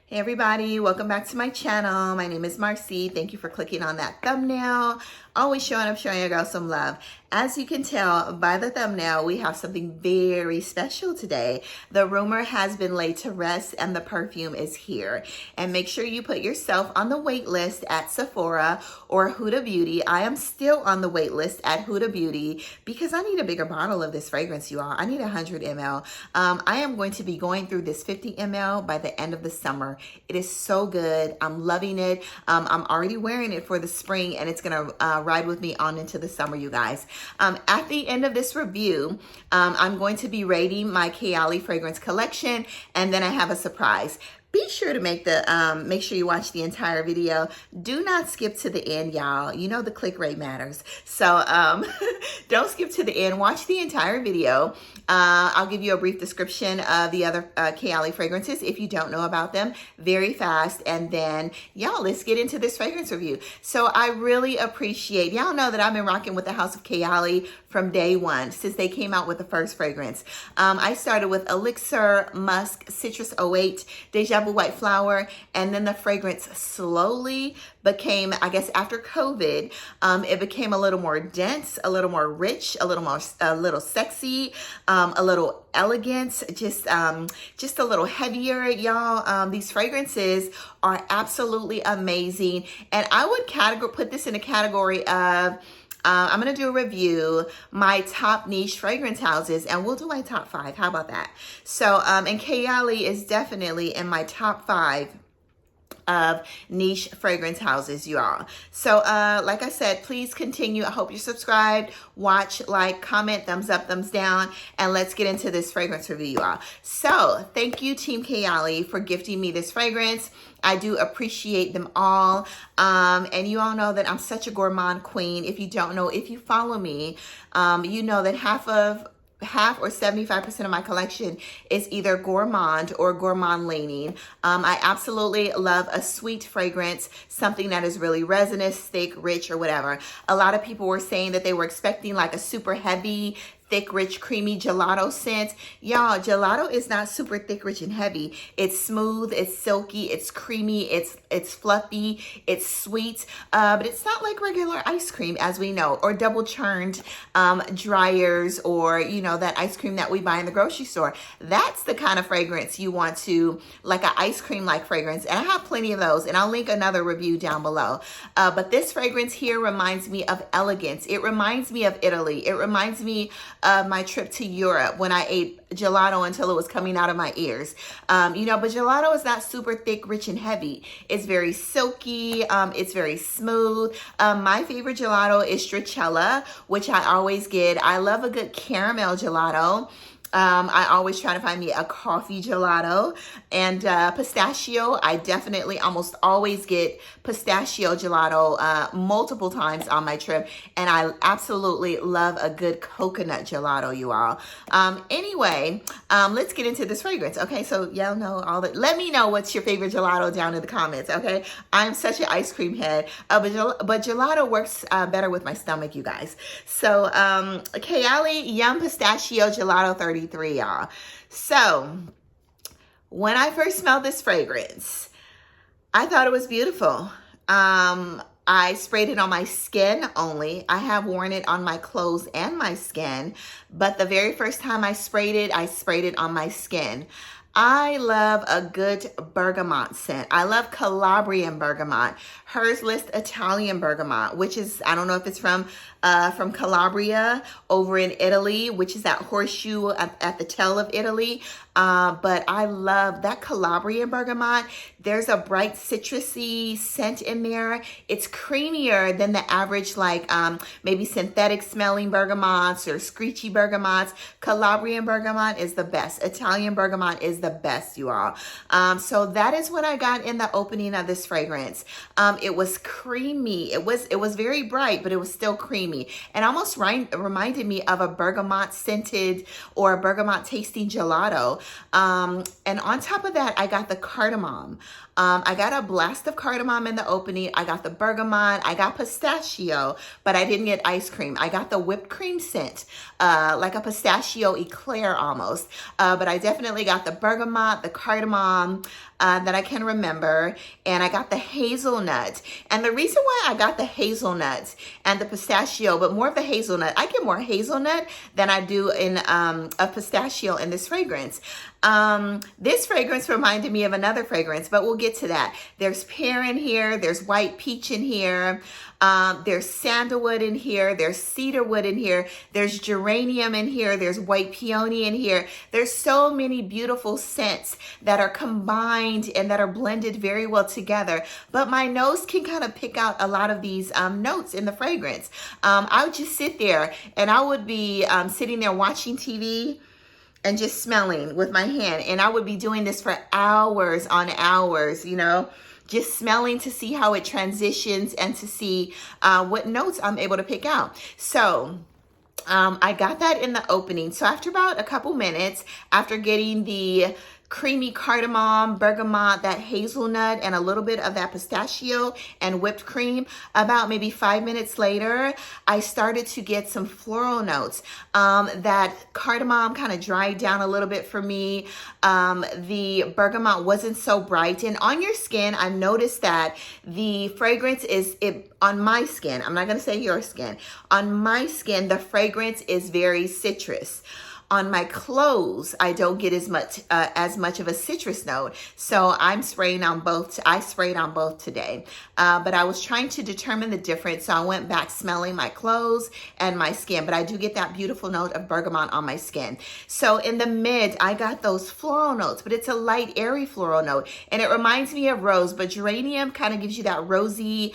Hey everybody, welcome back to my channel. My name is Marcy. Thank you for clicking on that thumbnail. Always showing up, showing your girl some love. As you can tell by the thumbnail, we have something very special today. The rumor has been laid to rest and the perfume is here. And make sure you put yourself on the wait list at Sephora or Huda Beauty. I am still on the wait list at Huda Beauty because I need a bigger bottle of this fragrance, you all. I need 100 ml. I am going to be going through this 50 ml by the end of the summer. It is so good. I'm loving it. I'm already wearing it for the spring and it's gonna ride with me on into the summer, you guys. At the end of this review, I'm going to be rating my Kayali fragrance collection, and then I have a surprise. Be sure to make sure you watch the entire video. Do not skip to the end, y'all. You know the click rate matters. So don't skip to the end. Watch the entire video. I'll give you a brief description of the other Kayali fragrances if you don't know about them very fast. And then, y'all, let's get into this fragrance review. So I really appreciate, y'all know that I've been rocking with the House of Kayali from day one, since they came out with the first fragrance. I started with Elixir, Musk, Citrus 08, Deja Vu White Flower, and then the fragrance slowly became, I guess after COVID, it became a little more dense, a little more rich, a little sexy, a little elegant, just a little heavier, y'all. These fragrances are absolutely amazing. And I would put this in a category of, I'm going to do a review, my top niche fragrance houses, and we'll do my top 5. How about that? So, and Kayali is definitely in my top 5 of niche fragrance houses, you all. So, like I said, please continue. I hope you're subscribed, watch, like, comment, thumbs up, thumbs down, and let's get into this fragrance review, you all. So, thank you, Team Kayali, for gifting me this fragrance. I do appreciate them all. And you all know that I'm such a gourmand queen. If you don't know, if you follow me, you know that half or 75% of my collection is either gourmand or gourmand leaning. I absolutely love a sweet fragrance, something that is really resinous, thick, rich, or whatever. A lot of people were saying that they were expecting like a super heavy, thick, rich, creamy gelato scent. Y'all, gelato is not super thick, rich, and heavy. It's smooth, it's silky, it's creamy, it's fluffy, it's sweet, but it's not like regular ice cream, as we know, or double churned dryers, or, you know, that ice cream that we buy in the grocery store. That's the kind of fragrance you want to, like an ice cream-like fragrance. And I have plenty of those, and I'll link another review down below. But this fragrance here reminds me of elegance. It reminds me of Italy. It reminds me of my trip to Europe when I ate gelato until it was coming out of my ears. You know, but gelato is not super thick, rich, and heavy. It's very silky. It's very smooth. My favorite gelato is stracciatella, which I always get. I love a good caramel gelato. I always try to find me a coffee gelato, and pistachio. I definitely almost always get pistachio gelato multiple times on my trip, and I absolutely love a good coconut gelato, you all. Anyway, let's get into this fragrance. Okay, so y'all know all that. Let me know what's your favorite gelato down in the comments. Okay, I'm such an ice cream head, but gelato works better with my stomach, you guys. So Kayali Yum Pistachio Gelato 33, y'all. So when I first smelled this fragrance, I thought it was beautiful. I sprayed it on my skin only. I have worn it on my clothes and my skin, but the very first time I sprayed it on my skin. I love a good bergamot scent. I love Calabrian bergamot. Hers lists Italian bergamot, which is, I don't know if it's from Calabria over in Italy, which is that horseshoe at the tail of Italy. But I love that Calabrian bergamot. There's a bright citrusy scent in there. It's creamier than the average, like maybe synthetic smelling bergamots or screechy bergamots. Calabrian bergamot is the best. Italian bergamot is the best, you all. So that is what I got in the opening of this fragrance. It was creamy. It was very bright, but it was still creamy, and almost reminded me of a bergamot scented or a bergamot tasting gelato. And on top of that, I got the cardamom. I got a blast of cardamom in the opening. I got the bergamot. I got pistachio, but I didn't get ice cream. I got the whipped cream scent, like a pistachio eclair almost. But I definitely got the bergamot, the cardamom. that I can remember. And I got the hazelnut. And the reason why I got the hazelnut and the pistachio, but more of the hazelnut, I get more hazelnut than I do in a pistachio in this fragrance. This fragrance reminded me of another fragrance, but we'll get to that. There's pear in here. There's white peach in here. There's sandalwood in here. There's cedarwood in here. There's geranium in here. There's white peony in here. There's so many beautiful scents that are combined and that are blended very well together. But my nose can kind of pick out a lot of these notes in the fragrance. I would just sit there and I would be sitting there watching TV and just smelling with my hand. And I would be doing this for hours on hours, you know, just smelling to see how it transitions and to see what notes I'm able to pick out. So I got that in the opening. So after about a couple minutes, after getting the creamy cardamom, bergamot, that hazelnut, and a little bit of that pistachio and whipped cream, about maybe 5 minutes later, I started to get some floral notes. That cardamom kind of dried down a little bit for me. The bergamot wasn't so bright. And on your skin, I noticed that the fragrance is, on my skin, I'm not going to say your skin, on my skin, the fragrance is very citrus. On my clothes, I don't get as much of a citrus note. So I'm spraying on both. I sprayed on both today. But I was trying to determine the difference. So I went back smelling my clothes and my skin. But I do get that beautiful note of bergamot on my skin. So in the mid, I got those floral notes. But it's a light, airy floral note. And it reminds me of rose. But geranium kind of gives you that rosy,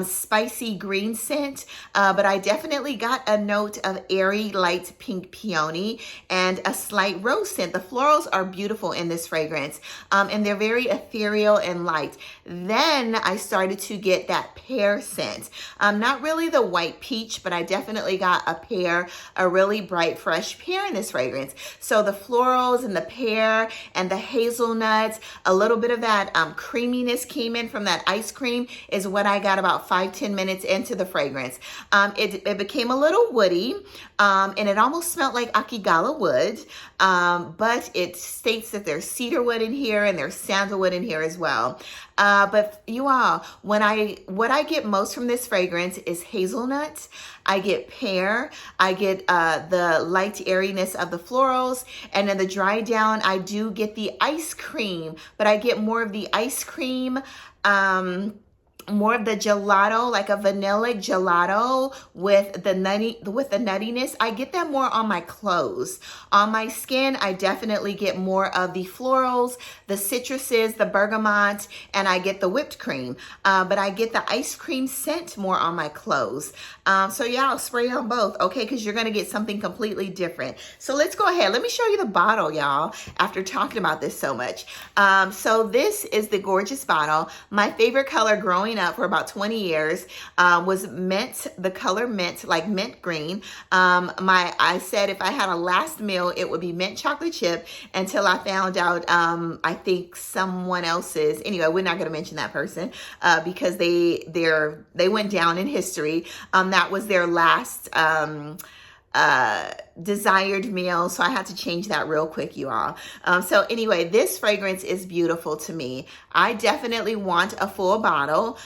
spicy green scent. But I definitely got a note of airy, light pink peony and a slight rose scent. The florals are beautiful in this fragrance, and they're very ethereal and light. Then I started to get that pear scent. Not really the white peach, but I definitely got a pear, a really bright, fresh pear in this fragrance. So the florals and the pear and the hazelnuts, a little bit of that creaminess came in from that ice cream is what I got about 5-10 minutes into the fragrance. It became a little woody, and it almost smelled like akigala wood, but it states that there's cedarwood in here and there's sandalwood in here as well. But you all, what I get most from this fragrance is hazelnut. I get pear. I get the light airiness of the florals, and then the dry down, I do get the ice cream, but I get more of the ice cream, more of the gelato, like a vanilla gelato with the nuttiness. I get that more on my clothes. On my skin, I definitely get more of the florals, the citruses, the bergamot, and I get the whipped cream. But I get the ice cream scent more on my clothes. So yeah, I'll spray on both, okay? Because you're gonna get something completely different. So let's go ahead. Let me show you the bottle, y'all, after talking about this so much. So this is the gorgeous bottle. My favorite color growing up for about 20 years was mint, the color mint, like mint green. I said if I had a last meal, it would be mint chocolate chip until I found out, I think someone else's, anyway, we're not gonna mention that person because they went down in history. That was their last desired meal, so I had to change that real quick, you all. So anyway, this fragrance is beautiful to me. I definitely want a full bottle.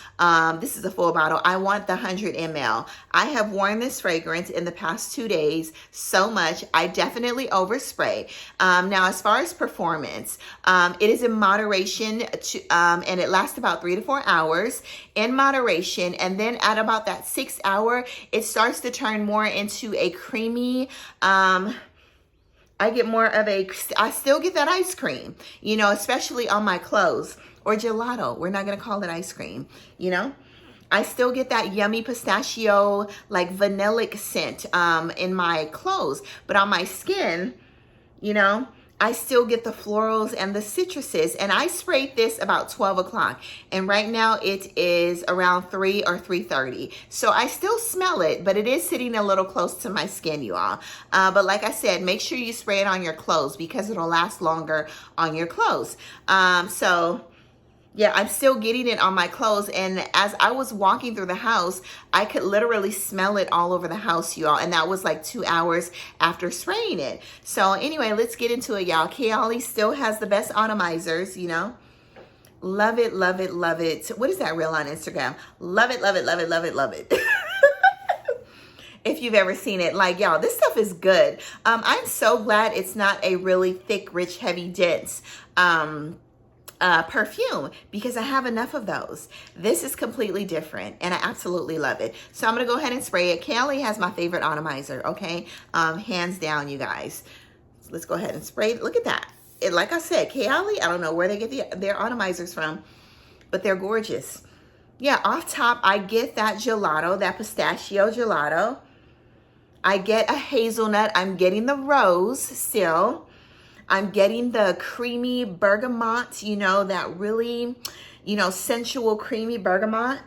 This is a full bottle. I want the 100 ml. I have worn this fragrance in the past 2 days so much. I definitely overspray. Now, as far as performance, it is in moderation, and it lasts about 3 to 4 hours in moderation. And then at about that 6 hour, it starts to turn more into a creamy, I get more of I still get that ice cream, you know, especially on my clothes, or gelato. We're not going to call it ice cream, you know. I still get that yummy pistachio, like vanillic scent in my clothes, but on my skin, you know, I still get the florals and the citruses. And I sprayed this about 12 o'clock. And right now it is around 3 or 3:30. So I still smell it, but it is sitting a little close to my skin, you all. But like I said, make sure you spray it on your clothes because it'll last longer on your clothes. So yeah, I'm still getting it on my clothes. And as I was walking through the house, I could literally smell it all over the house, y'all. And that was like 2 hours after spraying it. So anyway, let's get into it, y'all. Kayali still has the best automizers, you know. Love it, love it, love it. What is that reel on Instagram? Love it, love it, love it, love it, love it. If you've ever seen it, like, y'all, this stuff is good. I'm so glad it's not a really thick, rich, heavy, dense perfume, because I have enough of those. This is completely different and I absolutely love it. So I'm gonna go ahead and spray it. Kayali has my favorite atomizer, okay? Hands down, you guys. So let's go ahead and spray it. Look at that. Like I said, Kayali, I don't know where they get their atomizers from, but they're gorgeous. Yeah, off top, I get that gelato, that pistachio gelato. I get a hazelnut. I'm getting the rose still. I'm getting the creamy bergamot, you know, that really, you know, sensual creamy bergamot.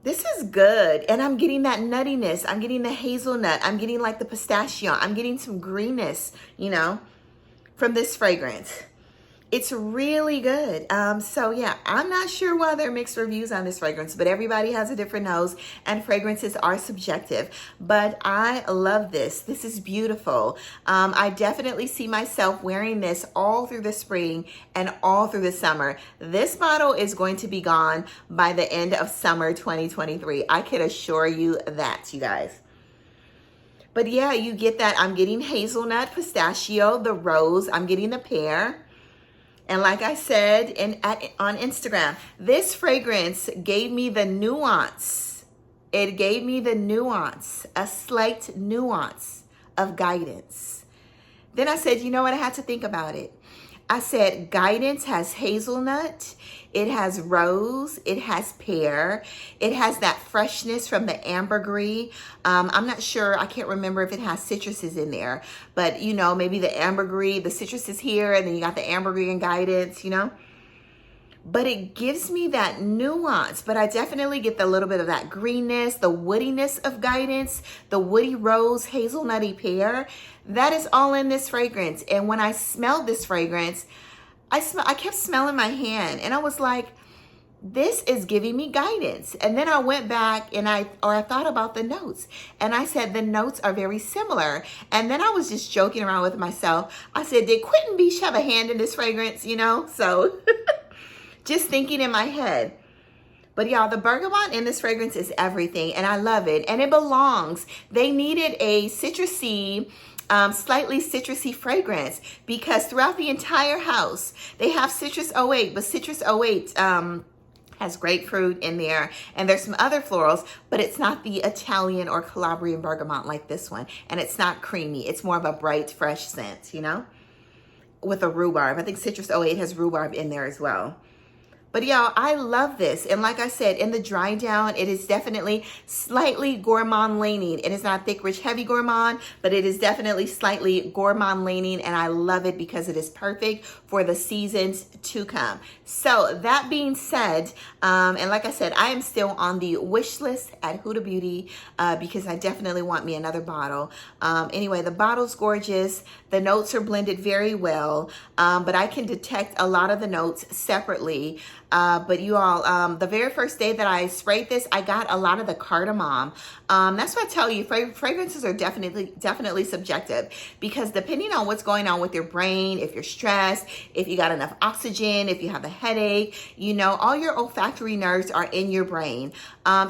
This is good. And I'm getting that nuttiness. I'm getting the hazelnut. I'm getting like the pistachio. I'm getting some greenness, you know, from this fragrance. It's really good. So yeah, I'm not sure why there are mixed reviews on this fragrance, but everybody has a different nose and fragrances are subjective. But I love this. This is beautiful. I definitely see myself wearing this all through the spring and all through the summer. This bottle is going to be gone by the end of summer 2023. I can assure you that, you guys. But yeah, you get that. I'm getting hazelnut, pistachio, the rose. I'm getting the pear. And like I said on Instagram, this fragrance gave me the nuance. It gave me the nuance, a slight nuance of guidance. Then I said, you know what? I had to think about it. I said, guidance has hazelnut, it has rose, it has pear, it has that freshness from the ambergris. I'm not sure, I can't remember if it has citruses in there, but you know, maybe the ambergris, the citrus is here, and then you got the ambergris and guidance, you know? But it gives me that nuance, but I definitely get the little bit of that greenness, the woodiness of guidance, the woody rose, hazelnutty pear. That is all in this fragrance. And when I smelled this fragrance, I kept smelling my hand and I was like, this is giving me guidance. And then I went back and I thought about the notes and I said, the notes are very similar. And then I was just joking around with myself. I said, did Quentin Beach have a hand in this fragrance? You know, so just thinking in my head. But y'all, the bergamot in this fragrance is everything and I love it. And it belongs. They needed a citrusy, slightly citrusy fragrance because throughout the entire house, they have Citrus 08, but Citrus 08 has grapefruit in there and there's some other florals, but it's not the Italian or Calabrian bergamot like this one. And it's not creamy. It's more of a bright, fresh scent, you know, with a rhubarb. I think Citrus 08 has rhubarb in there as well. But y'all, I love this. And like I said, in the dry down, it is definitely slightly gourmand leaning. It is not thick, rich, heavy gourmand, but it is definitely slightly gourmand leaning. And I love it because it is perfect for the seasons to come. So that being said, and like I said, I am still on the wish list at Huda Beauty because I definitely want me another bottle. Anyway, the bottle's gorgeous. The notes are blended very well, but I can detect a lot of the notes separately. But you all, the very first day that I sprayed this, I got a lot of the cardamom. That's what I tell you, fragrances are definitely subjective because depending on what's going on with your brain, if you're stressed, if you got enough oxygen, if you have a headache, you know, all your olfactory nerves are in your brain.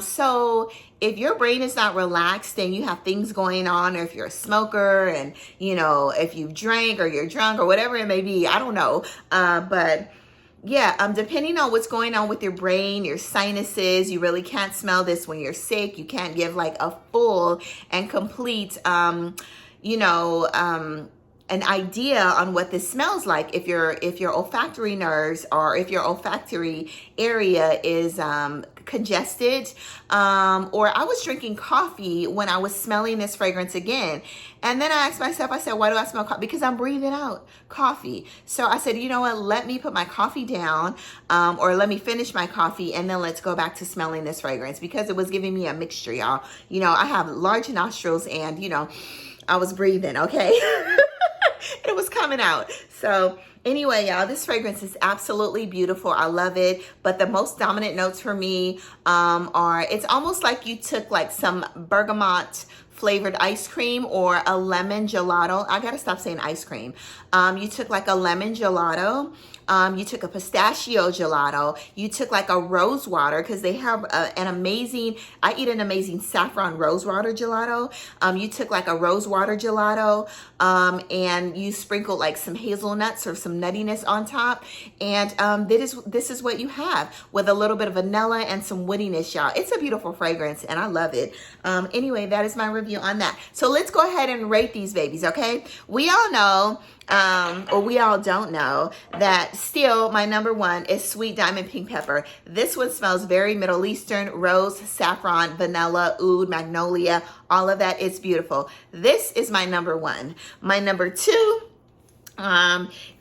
So if your brain is not relaxed and you have things going on, or if you're a smoker and, you know, if you've drank or you're drunk or whatever it may be, I don't know. But yeah, depending on what's going on with your brain, your sinuses, you really can't smell this when you're sick. You can't give like a full and complete, you know, an idea on what this smells like if your olfactory nerves or if your olfactory area is congested. Or I was drinking coffee when I was smelling this fragrance again. And then I asked myself, I said, why do I smell coffee? Because I'm breathing out coffee. So I said, you know what, let me put my coffee down or let me finish my coffee and then let's go back to smelling this fragrance because it was giving me a mixture, y'all. You know, I have large nostrils and, you know, I was breathing, okay? It was coming out. So anyway, y'all, this fragrance is absolutely beautiful. I love it. But the most dominant notes for me are, it's almost like you took like some bergamot flavored ice cream or a lemon gelato. I gotta stop saying ice cream. You took like a lemon gelato. You took a pistachio gelato. You took like a rose water, because they have an amazing, I eat an amazing saffron rose water gelato. You took like a rose water gelato, and you sprinkled like some hazelnuts or some nuttiness on top. And this is what you have with a little bit of vanilla and some woodiness, y'all. It's a beautiful fragrance and I love it. Anyway, that is my review on that. So let's go ahead and rate these babies, okay? We all know, or we all don't know, that still my number one is Sweet Diamond Pink Pepper. This one smells very Middle Eastern, rose, saffron, vanilla, oud, magnolia, all of that. It's beautiful. This is my number one. My number two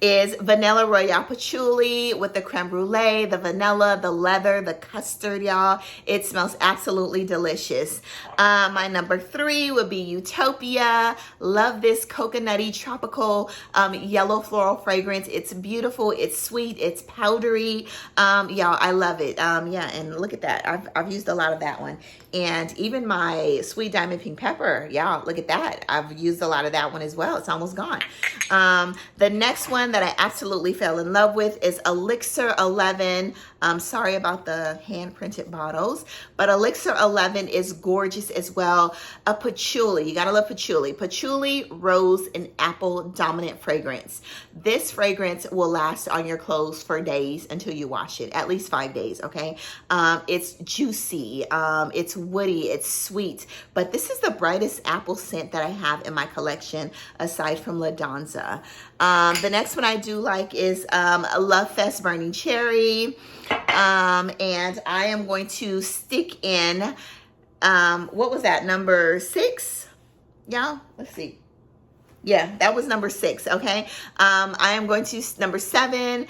is Vanilla Royale Patchouli with the creme brulee, the vanilla, the leather, the custard, y'all. It smells absolutely delicious. My number three would be Utopia. Love this coconutty tropical yellow floral fragrance. It's beautiful. It's sweet. It's powdery. Y'all, I love it. Yeah, and look at that. I've used a lot of that one. And even my Sweet Diamond Pink Pepper, y'all, look at that. I've used a lot of that one as well. It's almost gone. The next one that I absolutely fell in love with is Elixir 11. Sorry about the hand-printed bottles, but Elixir 11 is gorgeous as well. A patchouli, you gotta love patchouli. Patchouli, rose, and apple dominant fragrance. This fragrance will last on your clothes for days until you wash it, at least 5 days, okay? It's juicy, it's woody, it's sweet, but this is the brightest apple scent that I have in my collection aside from La Danza. The next one I do like is Love Fest Burning Cherry. And I am going to stick in, what was that, number 6? Y'all, let's see. Yeah, that was number 6, okay? I am going to, number 7,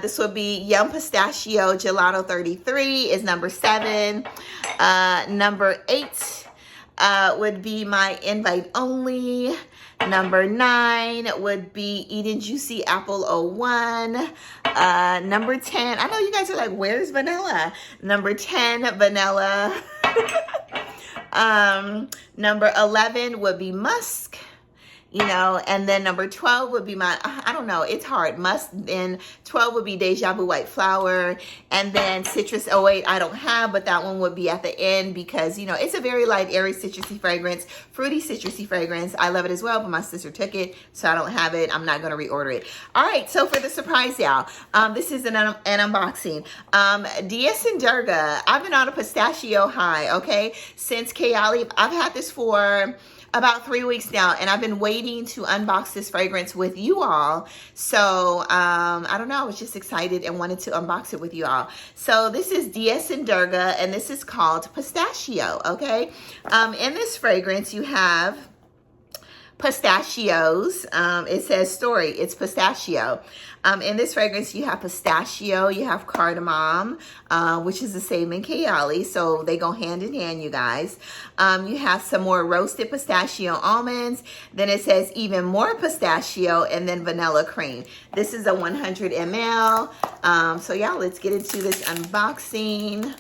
this would be Yum Pistachio Gelato 33 is number 7. Number 8 would be my Invite Only. Number 9 would be Eden Juicy Apple 01. Number 10, I know you guys are like, where's vanilla? Number 10, vanilla. Number 11 would be musk. You know, and then number 12 would be my, I don't know, it's hard. Musk, then 12 would be Deja Vu White Flower, and then Citrus 08 I don't have, but that one would be at the end because, you know, it's a very light, airy, citrusy fragrance, fruity, citrusy fragrance. I love it as well, but my sister took it, so I don't have it. I'm not going to reorder it. All right, so for the surprise, y'all, this is an unboxing. DS and Durga, I've been on a pistachio high, okay, since Kayali. I've had this for about 3 weeks now, and I've been waiting to unbox this fragrance with you all. So I don't know, I was just excited and wanted to unbox it with you all. So this is DS and Durga, and this is called Pistachio, okay? In this fragrance you have pistachios. It says story, it's pistachio. In this fragrance, you have pistachio, you have cardamom, which is the same in Kayali, so they go hand in hand, you guys. You have some more roasted pistachio almonds, then it says even more pistachio, and then vanilla cream. This is a 100 ml. So y'all, let's get into this unboxing.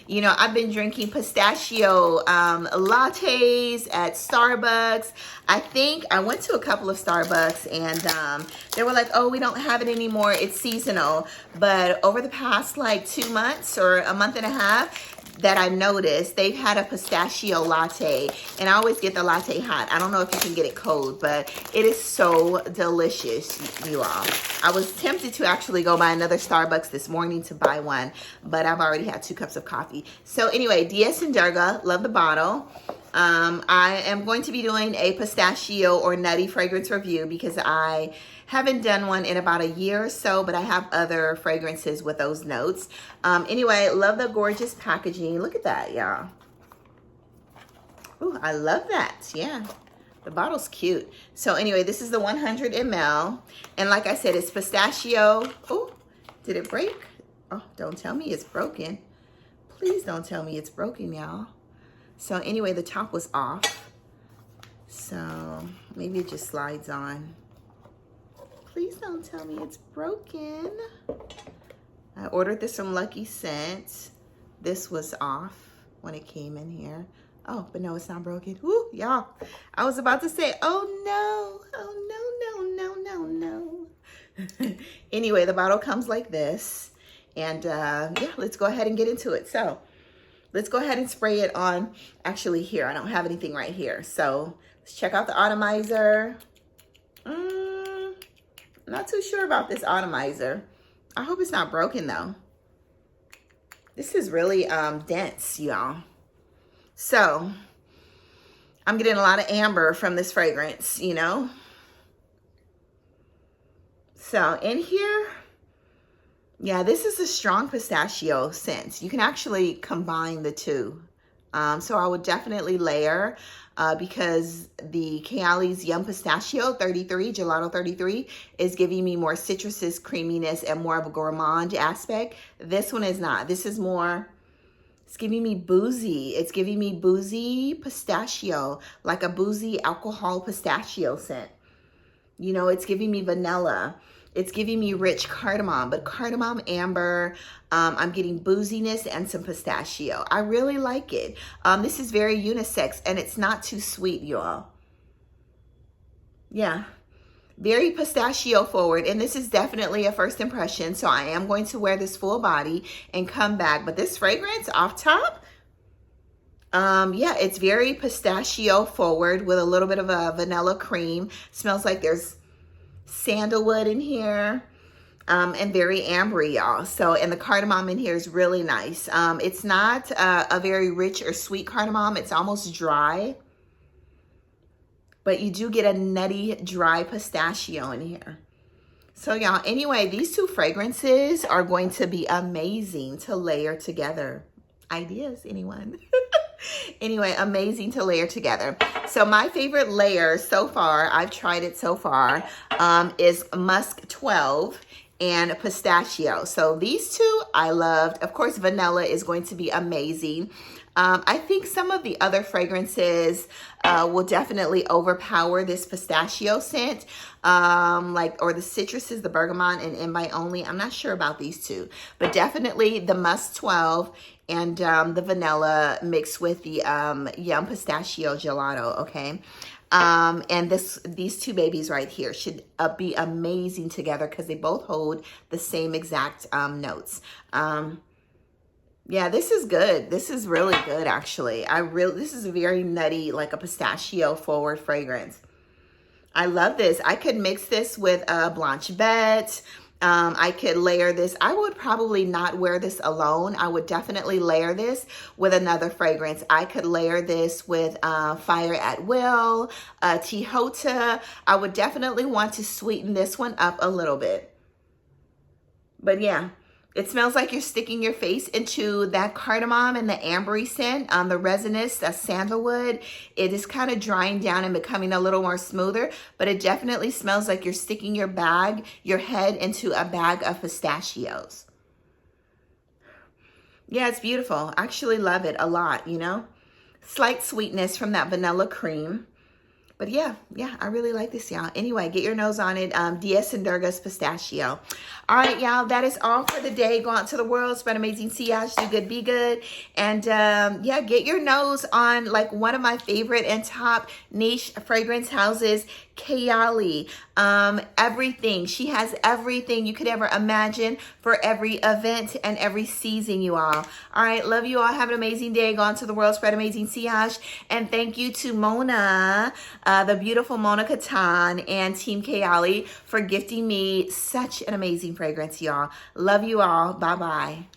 You know, I've been drinking pistachio lattes at Starbucks. I think I went to a couple of Starbucks and they were like, oh, we don't have it anymore. It's seasonal. But over the past like 2 months or a month and a half, that I noticed, they've had a pistachio latte, and I always get the latte hot. I don't know if you can get it cold, but it is so delicious, you all. I was tempted to actually go by another Starbucks this morning to buy one, but I've already had 2 cups of coffee. So anyway, DS and Durga, love the bottle. I am going to be doing a pistachio or nutty fragrance review because I haven't done one in about a year or so, but I have other fragrances with those notes. Anyway, love the gorgeous packaging. Look at that, y'all. Ooh, I love that. Yeah, the bottle's cute. So anyway, this is the 100 ml. And like I said, it's pistachio. Oh, did it break? Oh, don't tell me it's broken. Please don't tell me it's broken, y'all. So anyway, the top was off. So maybe it just slides on. Please don't tell me it's broken. I ordered this from Lucky Scent. This was off when it came in here. Oh, but no, it's not broken. Woo, y'all. I was about to say, oh no, oh no, no, no, no, no. Anyway, the bottle comes like this. And yeah, let's go ahead and get into it. So let's go ahead and spray it on. Actually, here, I don't have anything right here. So let's check out the atomizer. Not too sure about this atomizer. I hope it's not broken though. This is really dense, y'all. So I'm getting a lot of amber from this fragrance, you know. So in here, yeah, this is a strong pistachio scent. You can actually combine the two. So I would definitely layer because the Kayali's Yum Pistachio 33, Gelato 33, is giving me more citrusy creaminess and more of a gourmand aspect. This one is not. This is more, it's giving me boozy. It's giving me boozy pistachio, like a boozy alcohol pistachio scent. You know, it's giving me vanilla. It's giving me rich cardamom, but cardamom, amber, I'm getting booziness and some pistachio. I really like it. This is very unisex and it's not too sweet, y'all. Yeah, very pistachio forward. And this is definitely a first impression. So I am going to wear this full body and come back. But this fragrance off top, yeah, it's very pistachio forward with a little bit of a vanilla cream. Smells like there's sandalwood in here, and very ambery, y'all. So, and the cardamom in here is really nice. It's not a very rich or sweet cardamom. It's almost dry, but you do get a nutty, dry pistachio in here. So y'all, anyway, these two fragrances are going to be amazing to layer together. Ideas, anyone? Anyway, amazing to layer together. So my favorite layer so far, I've tried it so far, is Musk 12 and pistachio. So these two I loved. Of course, vanilla is going to be amazing. I think some of the other fragrances will definitely overpower this pistachio scent, or the citruses, the bergamot and invite only. I'm not sure about these two, but definitely the Musk 12 and the vanilla mixed with the Yum Pistachio Gelato, okay? And these two babies right here should be amazing together because they both hold the same exact notes. Yeah, this is good. This is really good, actually. This is a very nutty, like a pistachio forward fragrance. I love this. I could mix this with Blanche Bette. I could layer this. I would probably not wear this alone. I would definitely layer this with another fragrance. I could layer this with Fire at Will, Tihota. I would definitely want to sweeten this one up a little bit. But yeah, it smells like you're sticking your face into that cardamom and the ambery scent, the resinous, the sandalwood. It is kind of drying down and becoming a little more smoother, but it definitely smells like you're sticking your head into a bag of pistachios. Yeah, it's beautiful. I actually love it a lot, you know? Slight sweetness from that vanilla cream. But yeah, I really like this, y'all. Anyway, get your nose on it. Diaz and Durga's Pistachio. All right, y'all, that is all for the day. Go out to the world, spread amazing sillage, do good, be good. And yeah, get your nose on like one of my favorite and top niche fragrance houses, Kayali. Everything. She has everything you could ever imagine for every event and every season, you all. All right, love you all. Have an amazing day. Go out to the world, spread amazing sillage. And thank you to Mona, the beautiful Mona Katan and Team Kayali for gifting me such an amazing fragrance, y'all. Love you all. Bye-bye.